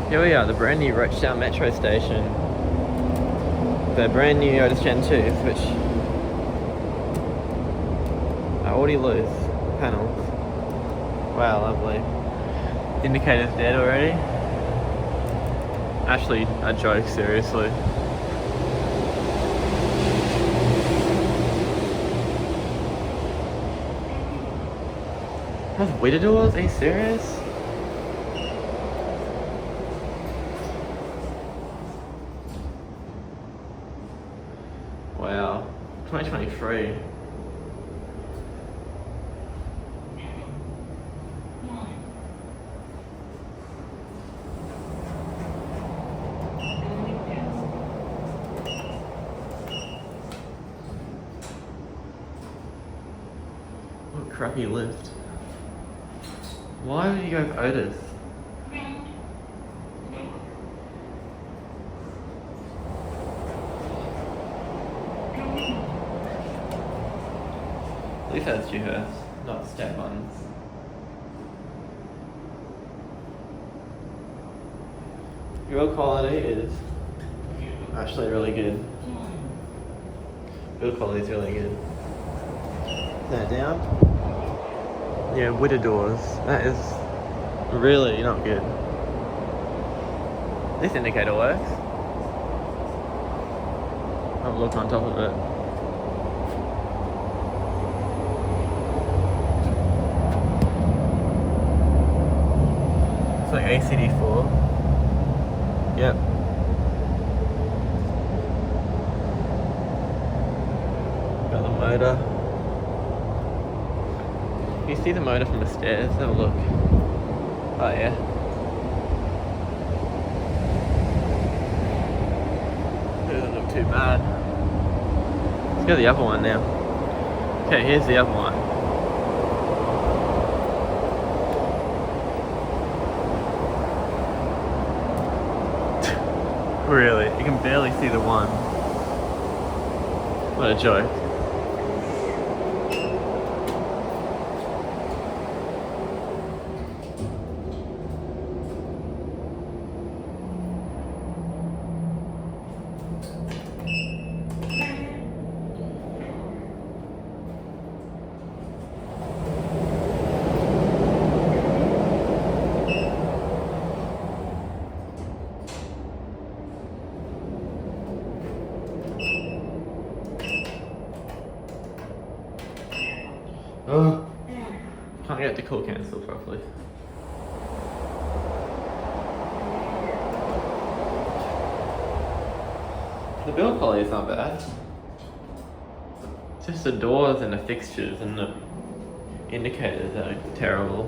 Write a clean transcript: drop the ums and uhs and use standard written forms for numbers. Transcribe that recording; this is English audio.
Here we are, the brand new Rochedale metro station. The brand new Otis Gen2s, which are already loose panels. Wow, lovely. Indicator's dead already. Actually, a joke, seriously. That's Wittur doors? Are you serious? Wow, 2023. What a crappy lift. Why would you go with Otis? At least that's Dewhurst, not step ones. Build quality is actually really good. Build quality is really good. Is that down? Yeah, Wittur doors. That is really not good. This indicator works. I'll look on top of it. It's like ACD4. Yep. Got the motor. You see the motor from the stairs? Have a look. Oh yeah. Doesn't look too bad. Let's go to the other one now. Okay, here's the other one. Really? You can barely see the one. What a joke. Oh, can't get the call cancel properly. The build quality is not bad. Just the doors and the fixtures and the indicators are terrible.